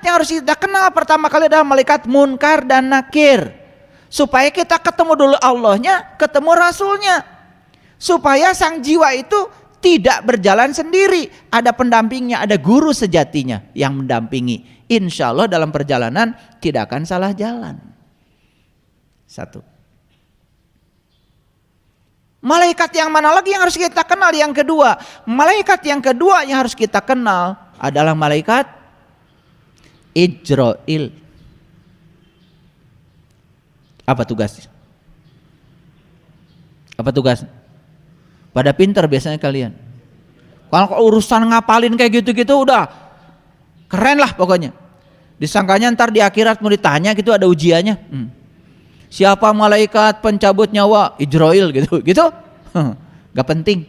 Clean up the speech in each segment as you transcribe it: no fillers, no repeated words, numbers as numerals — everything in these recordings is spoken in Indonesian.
yang harus kita kenal pertama kali adalah malaikat Munkar dan Nakir. Supaya kita ketemu dulu Allahnya, ketemu Rasulnya. Supaya sang jiwa itu tidak berjalan sendiri. Ada pendampingnya, ada guru sejatinya yang mendampingi. Insya Allah dalam perjalanan tidak akan salah jalan. Satu. Malaikat yang mana lagi yang harus kita kenal? Yang kedua, malaikat yang kedua yang harus kita kenal adalah malaikat Ijrail. Apa tugasnya? Apa tugasnya? Pada pintar biasanya kalian. Kalau urusan ngapalin kayak gitu-gitu udah keren lah pokoknya. Disangkanya ntar di akhirat mau ditanya gitu ada ujiannya. Siapa malaikat pencabut nyawa? Ijrail gitu. Gak penting.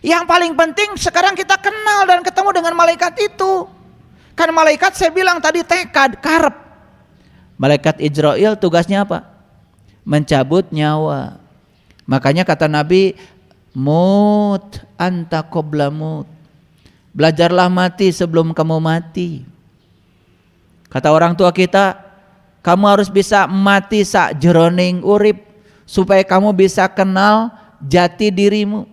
Yang paling penting sekarang kita kenal dan ketemu dengan malaikat itu. Kan malaikat saya bilang tadi tekad, karep. Malaikat Ijrail tugasnya apa? Mencabut nyawa. Makanya kata Nabi, mut anta qabla mut. Belajarlah mati sebelum kamu mati. Kata orang tua kita, kamu harus bisa mati sak jeroning urip supaya kamu bisa kenal jati dirimu.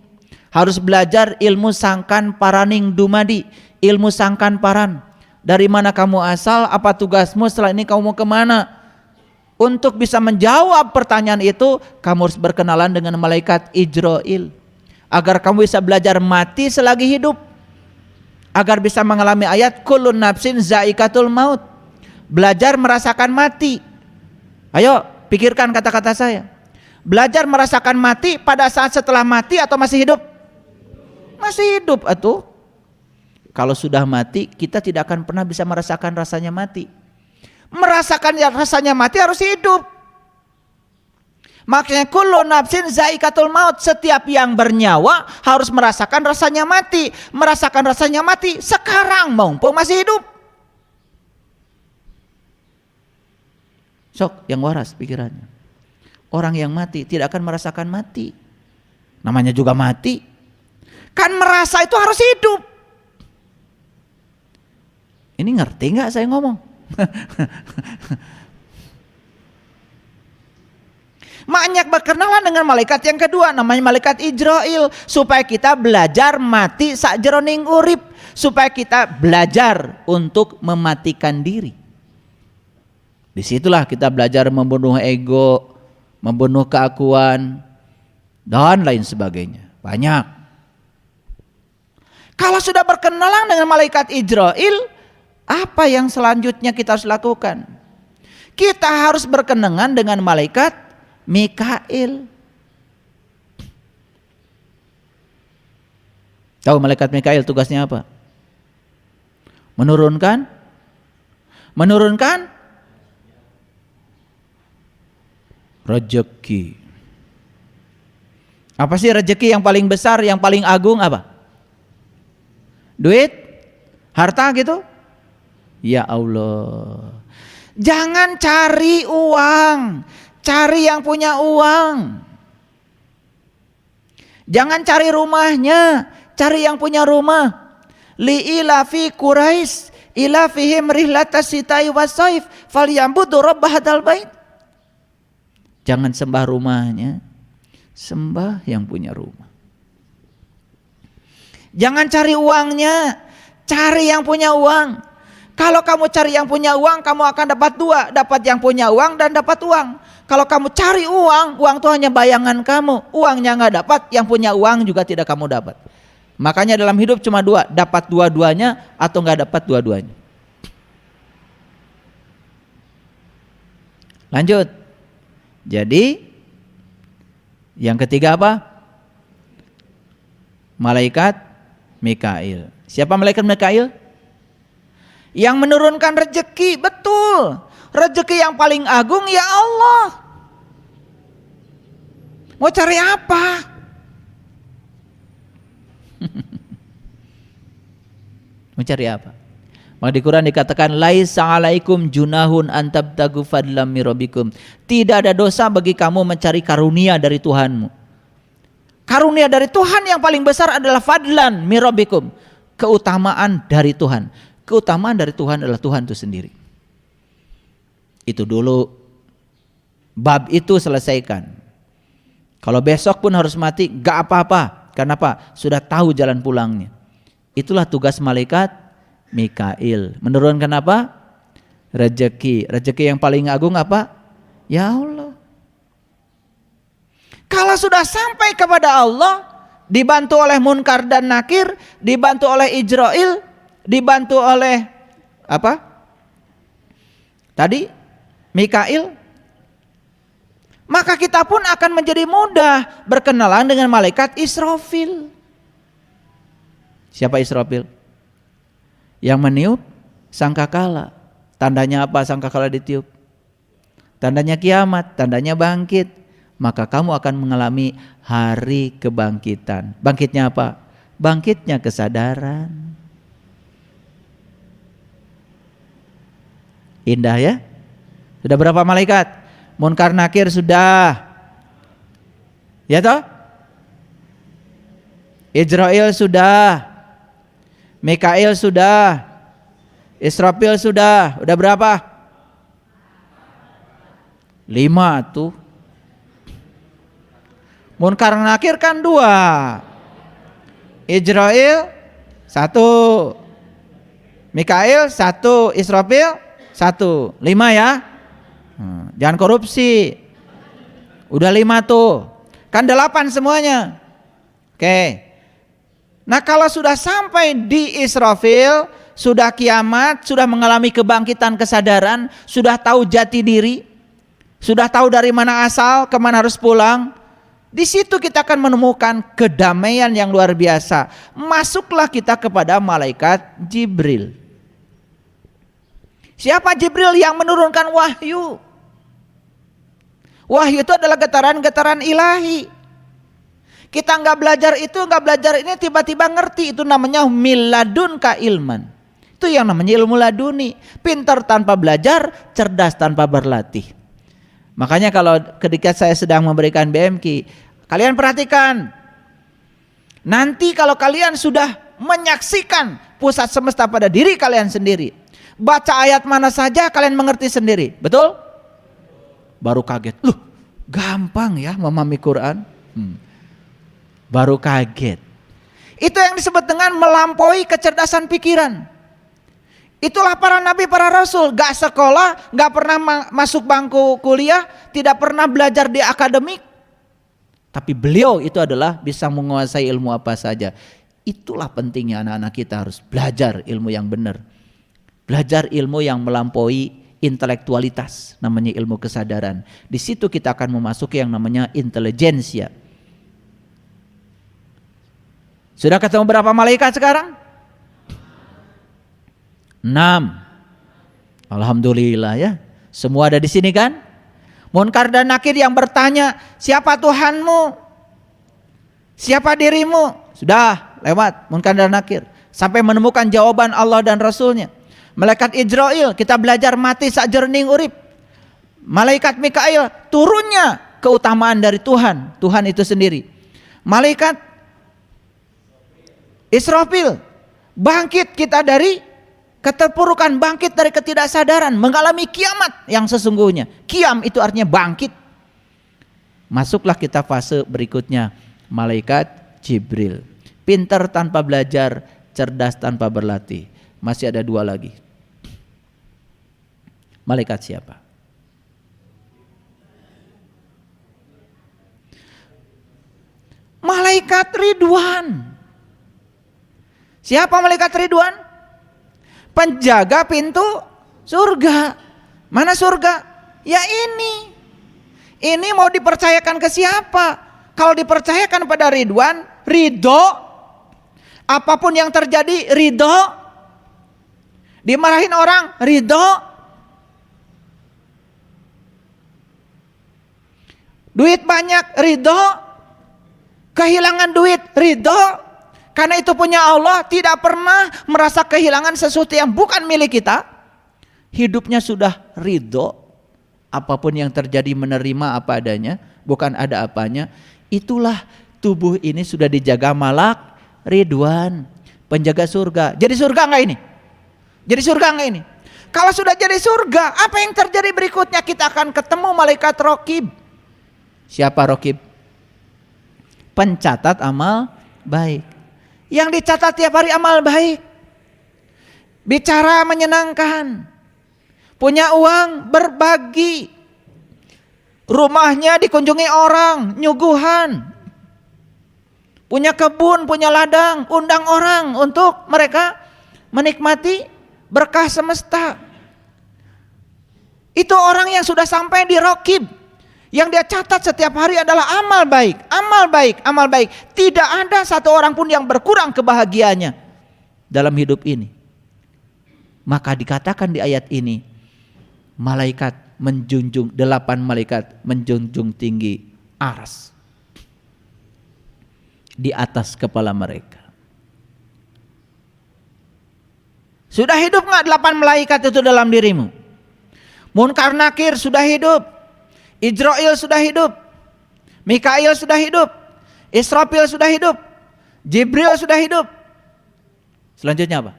Harus belajar ilmu sangkan paraning dumadi, ilmu sangkan paran. Dari mana kamu asal, apa tugasmu, setelah ini kamu mau kemana? Untuk bisa menjawab pertanyaan itu, kamu harus berkenalan dengan malaikat Ijrail. Agar kamu bisa belajar mati selagi hidup. Agar bisa mengalami ayat kullun nafsin zaikatul maut. Belajar merasakan mati. Ayo pikirkan kata-kata saya. Belajar merasakan mati pada saat setelah mati atau masih hidup? Masih hidup atuh. Kalau sudah mati kita tidak akan pernah bisa merasakan rasanya mati. Merasakan rasanya mati harus hidup. Makanya kullu nafsin zaikatul maut, setiap yang bernyawa harus merasakan rasanya mati. Merasakan rasanya mati sekarang mumpung masih hidup. Sok yang waras pikirannya. Orang yang mati tidak akan merasakan mati. Namanya juga mati. Kan merasa itu harus hidup. Ini ngerti nggak saya ngomong? Makanya berkenalan dengan malaikat yang kedua namanya malaikat Ijrail supaya kita belajar mati sak jeroning urip, supaya kita belajar untuk mematikan diri. Disitulah kita belajar membunuh ego, membunuh keakuan dan lain sebagainya. Banyak. Kalau sudah berkenalan dengan malaikat Ijrail, apa yang selanjutnya kita harus lakukan? Kita harus berkenalan dengan malaikat Mikail. Tahu malaikat Mikail tugasnya apa? Menurunkan rezeki. Apa sih rezeki yang paling besar, yang paling agung apa? Duit? Harta gitu? Ya Allah. Jangan cari uang, cari yang punya uang. Jangan cari rumahnya, cari yang punya rumah. Li ilafi Quraisy ilafihim rihlatas sitai wasaif falyambudu rabb hadzal bait. Jangan sembah rumahnya, sembah yang punya rumah. Jangan cari uangnya, cari yang punya uang. Kalau kamu cari yang punya uang, kamu akan dapat dua, dapat yang punya uang dan dapat uang. Kalau kamu cari uang, uang itu hanya bayangan kamu, uangnya nggak dapat, yang punya uang juga tidak kamu dapat. Makanya dalam hidup cuma dua, dapat dua-duanya atau nggak dapat dua-duanya. Lanjut. Jadi yang ketiga apa? Malaikat Mikail. Siapa malaikat Mikail? Yang menurunkan rezeki, betul. Rezeki yang paling agung ya Allah. Mau cari apa? Mau cari apa? Maka di Quran dikatakan laisa alaikum junahun antabtagu fadlam mirabbikum. Tidak ada dosa bagi kamu mencari karunia dari Tuhanmu. Karunia dari Tuhan yang paling besar adalah fadlan mirabbikum, keutamaan dari Tuhan. keutamaan dari Tuhan adalah Tuhan itu sendiri. Itu dulu, bab itu selesaikan. Kalau besok pun harus mati, gak apa-apa. Kenapa? Sudah tahu jalan pulangnya. Itulah tugas malaikat Mikail. Menurunkan apa? Rezeki. Rezeki yang paling agung apa? Ya Allah. Kalau sudah sampai kepada Allah, dibantu oleh Munkar dan Nakir, dibantu oleh Ijrail, dibantu oleh apa? Tadi Mikail. Maka kita pun akan menjadi mudah berkenalan dengan malaikat Israfil. Siapa Israfil? Yang meniup sangkakala. Tandanya apa sangkakala ditiup? Tandanya kiamat, tandanya bangkit. Maka kamu akan mengalami hari kebangkitan. Bangkitnya apa? Bangkitnya kesadaran. Indah ya? Sudah berapa malaikat? Munkar Nakir sudah. Ya toh? Ijrail sudah. Mikail sudah. Israfil sudah. Udah berapa? 5 tuh. Munkar Nakir kan 2. Ijrail 1. Mikail 1. Israfil 1. 5 ya. Jangan korupsi. Udah 5 tuh. Kan 8 semuanya. Oke. Nah kalau sudah sampai di Israfil, sudah kiamat, sudah mengalami kebangkitan kesadaran, sudah tahu jati diri, sudah tahu dari mana asal, kemana harus pulang. Di situ kita akan menemukan kedamaian yang luar biasa. Masuklah kita kepada malaikat Jibril. Siapa Jibril yang menurunkan wahyu? Wahyu itu adalah getaran-getaran ilahi. Kita nggak belajar itu, nggak belajar ini, tiba-tiba ngerti. Itu namanya miladunka ilman. Itu yang namanya ilmu laduni. Pintar tanpa belajar, cerdas tanpa berlatih. Makanya kalau ketika saya sedang memberikan BMK, kalian perhatikan. Nanti kalau kalian sudah menyaksikan pusat semesta pada diri kalian sendiri, baca ayat mana saja kalian mengerti sendiri. Betul? Baru kaget. Loh, gampang ya memahami Quran. Baru kaget. Itu yang disebut dengan melampaui kecerdasan pikiran. Itulah para nabi, para rasul, gak sekolah, gak pernah masuk bangku kuliah, tidak pernah belajar di akademik. Tapi beliau itu adalah bisa menguasai ilmu apa saja. Itulah pentingnya anak-anak kita harus belajar ilmu yang benar. Belajar ilmu yang melampaui intelektualitas, namanya ilmu kesadaran. Di situ kita akan memasuki yang namanya intelijensia. Sudah ketemu berapa malaikat sekarang? 6. Alhamdulillah ya. Semua ada di sini kan? Munkar dan Nakir yang bertanya, siapa Tuhanmu? Siapa dirimu? Sudah lewat Munkar dan Nakir. Sampai menemukan jawaban Allah dan Rasulnya. Malaikat Ijrail, kita belajar mati sak jerning urip. Malaikat Mikail, turunnya keutamaan dari Tuhan. Tuhan itu sendiri. Malaikat Israfil, bangkit kita dari keterpurukan, bangkit dari ketidaksadaran, mengalami kiamat yang sesungguhnya. Kiam itu artinya bangkit. Masuklah kita fase berikutnya, malaikat Jibril. Pintar tanpa belajar, cerdas tanpa berlatih. Masih ada 2 lagi. Malaikat siapa? Malaikat Ridwan. Siapa malaikat Ridwan? Penjaga pintu surga. Mana surga? Ya ini. Ini mau dipercayakan ke siapa? Kalau dipercayakan pada Ridwan, ridho. Apapun yang terjadi, ridho. Dimarahin orang, ridho. Duit banyak, ridho. Kehilangan duit, ridho. Karena itu punya Allah, tidak pernah merasa kehilangan sesuatu yang bukan milik kita. Hidupnya sudah ridho. Apapun yang terjadi menerima apa adanya, bukan ada apanya. Itulah tubuh ini sudah dijaga malak Ridwan, penjaga surga. Jadi surga enggak ini? Jadi surga enggak ini? Kalau sudah jadi surga, apa yang terjadi berikutnya? Kita akan ketemu malaikat Raqib. Siapa Raqib? Pencatat amal baik. Yang dicatat tiap hari amal baik. Bicara menyenangkan. Punya uang berbagi. Rumahnya dikunjungi orang, nyuguhan. Punya kebun, punya ladang, undang orang untuk mereka menikmati berkah semesta. Itu orang yang sudah sampai di Raqib. Yang dia catat setiap hari adalah amal baik, amal baik, amal baik. Tidak ada satu orang pun yang berkurang kebahagiaannya dalam hidup ini. Maka dikatakan di ayat ini, malaikat menjunjung, 8 malaikat menjunjung tinggi aras di atas kepala mereka. Sudah hidup enggak 8 malaikat itu dalam dirimu? Munkar Nakir sudah hidup. Ijrail sudah hidup. Mikail sudah hidup. Israfil sudah hidup. Jibril sudah hidup. Selanjutnya apa?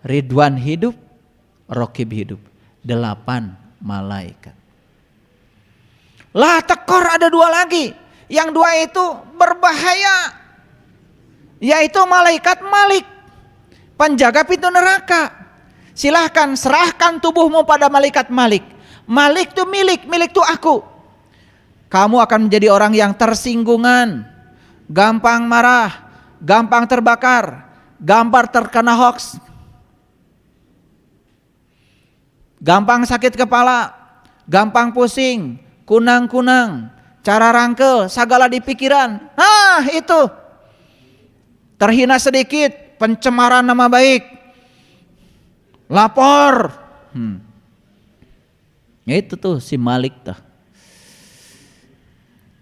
Ridwan hidup, Raqib hidup. 8 malaikat. Lah tekor ada 2 lagi. Yang 2 itu berbahaya. Yaitu malaikat Malik, penjaga pintu neraka. Silahkan serahkan tubuhmu pada malaikat Malik. Malik itu milik itu aku. Kamu akan menjadi orang yang tersinggungan, gampang marah, gampang terbakar, gampang terkena hoax, gampang sakit kepala, gampang pusing, kunang-kunang, cara rangkel, segala di pikiran. Itu. Terhina sedikit, pencemaran nama baik, lapor. Itu tuh si Malik tuh.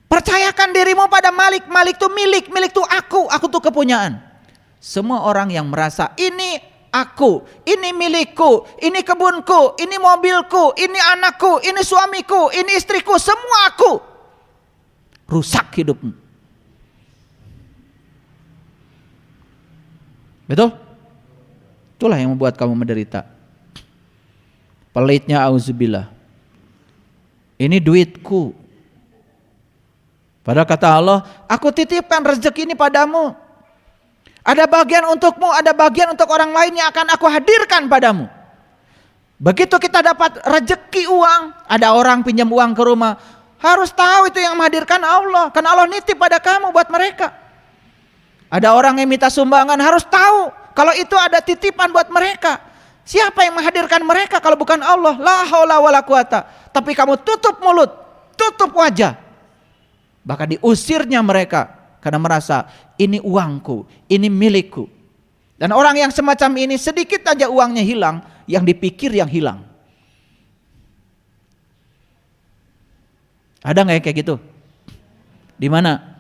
Percayakan dirimu pada Malik. Malik tuh milik tuh aku tuh kepunyaan. Semua orang yang merasa ini aku, ini milikku, ini kebunku, ini mobilku, ini anakku, ini suamiku, ini istriku, semua aku. Rusak hidupmu. Betul? Itulah yang membuat kamu menderita. Pelitnya auzubillah. Ini duitku. Padahal kata Allah, aku titipkan rezeki ini padamu. Ada bagian untukmu, ada bagian untuk orang lain yang akan aku hadirkan padamu. Begitu kita dapat rezeki uang, ada orang pinjam uang ke rumah, harus tahu itu yang menghadirkan Allah. Karena Allah nitip pada kamu buat mereka. Ada orang yang minta sumbangan, harus tahu kalau itu ada titipan buat mereka. Siapa yang menghadirkan mereka kalau bukan Allah? La haula wala quwata. Tapi kamu tutup mulut, tutup wajah. Bahkan diusirnya mereka karena merasa ini uangku, ini milikku. Dan orang yang semacam ini sedikit aja uangnya hilang, yang dipikir yang hilang. Ada nggak yang kayak gitu? Di mana?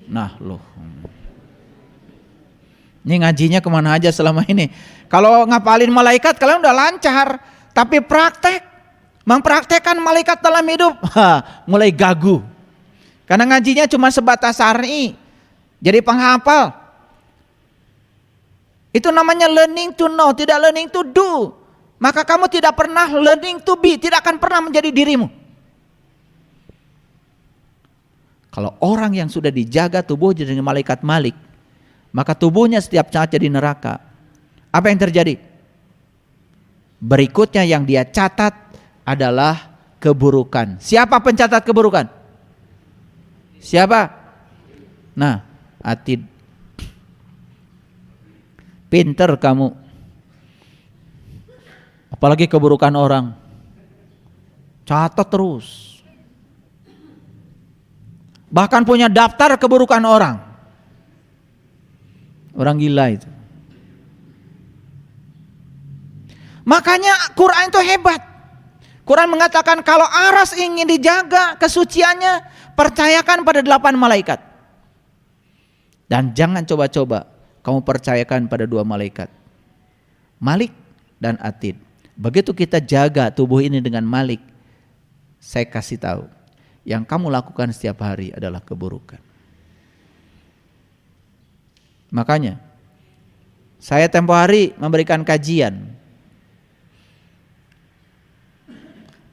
Nah loh, ini ngajinya kemana aja selama ini? Kalau ngapalin malaikat kalian udah lancar, tapi mempraktekkan malaikat dalam hidup, mulai gagu. Karena ngajinya cuma sebatas syar'i, jadi penghafal. Itu namanya learning to know, tidak learning to do. Maka kamu tidak pernah learning to be, tidak akan pernah menjadi dirimu. Kalau orang yang sudah dijaga tubuh jadi malaikat Malik, maka tubuhnya setiap saat jadi neraka. Apa yang terjadi? Berikutnya yang dia catat adalah keburukan. Siapa pencatat keburukan? Siapa? Nah, Atid. Pinter kamu. Apalagi keburukan orang. Catat terus. Bahkan punya daftar keburukan orang. Orang gila itu. Makanya Quran itu hebat. Quran mengatakan kalau aras ingin dijaga kesuciannya, percayakan pada 8 malaikat. Dan jangan coba-coba kamu percayakan pada 2 malaikat. Malik dan Atid. Begitu kita jaga tubuh ini dengan Malik, saya kasih tahu, yang kamu lakukan setiap hari adalah keburukan. Makanya Saya tempo hari memberikan kajian.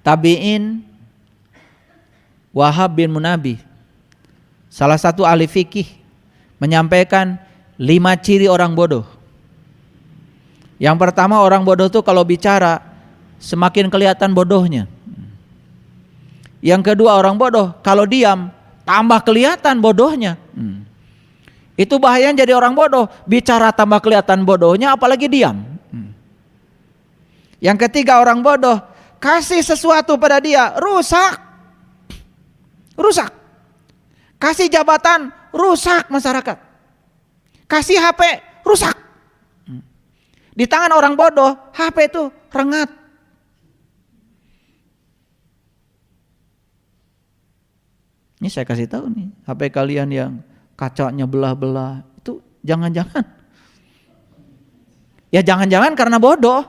Tabi'in Wahab bin Munabbih, salah satu ahli fikih, menyampaikan 5 ciri orang bodoh. Yang pertama, orang bodoh itu kalau bicara semakin kelihatan bodohnya. Yang kedua, orang bodoh kalau diam tambah kelihatan bodohnya. Itu bahayanya jadi orang bodoh, bicara tambah kelihatan bodohnya apalagi diam. Yang ketiga, orang bodoh kasih sesuatu pada dia rusak. Kasih jabatan rusak masyarakat. Kasih HP rusak. Di tangan orang bodoh HP itu rengat. Ini saya kasih tahu nih, HP kalian yang kacanya belah-belah itu jangan-jangan. Ya jangan-jangan karena bodoh.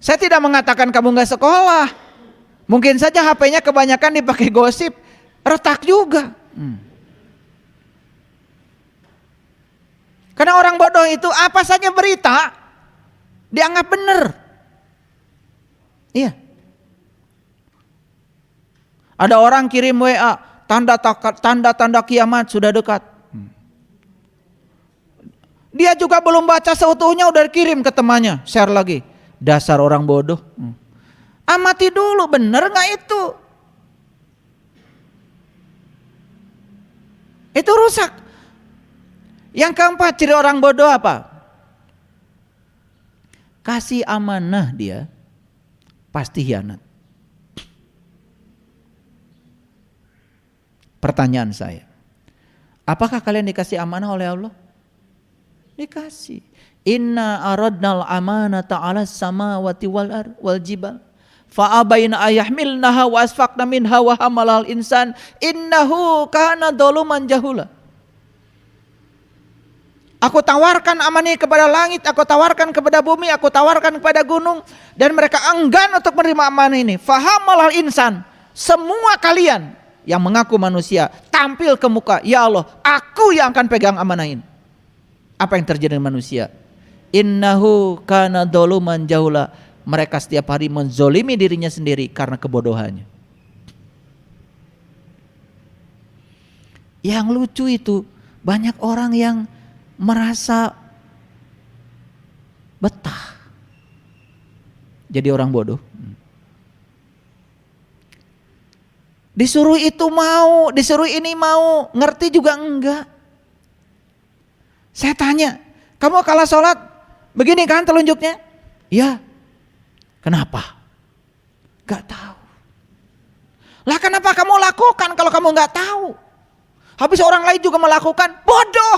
Saya tidak mengatakan kamu nggak sekolah. Mungkin saja HP-nya kebanyakan dipakai gosip, retak juga. Karena orang bodoh itu apa saja berita dianggap benar. Iya. Ada orang kirim WA, tanda-tanda kiamat sudah dekat. Dia juga belum baca seutuhnya udah kirim ke temannya, share lagi. Dasar orang bodoh. Amati dulu, bener gak itu? Itu rusak. Yang keempat ciri orang bodoh apa? Kasih amanah dia, pasti hianat. Pertanyaan saya, apakah kalian dikasih amanah oleh Allah? Dikasih. Inna aradnal amanata 'alas samawati wal jibal fa'abaina ayahmilnaha wa asfaqna minha wa hamalal insan innahu kana dzaluman jahula. Aku tawarkan amanah kepada langit, aku tawarkan kepada bumi, aku tawarkan kepada gunung, dan mereka enggan untuk menerima amanah ini. Fahamalal insan, semua kalian yang mengaku manusia tampil ke muka, ya Allah, aku yang akan pegang amanah ini. Apa yang terjadi dengan manusia? Innahu kana dzaluman jahula. Mereka setiap hari menzolimi dirinya sendiri karena kebodohannya. Yang lucu itu banyak orang yang merasa betah jadi orang bodoh. Disuruh itu mau, disuruh ini mau, ngerti juga enggak. Saya tanya, kamu kalau sholat begini kan telunjuknya? Iya. Kenapa? Gak tahu. Lah kenapa kamu lakukan kalau kamu gak tahu? Habis orang lain juga melakukan, bodoh.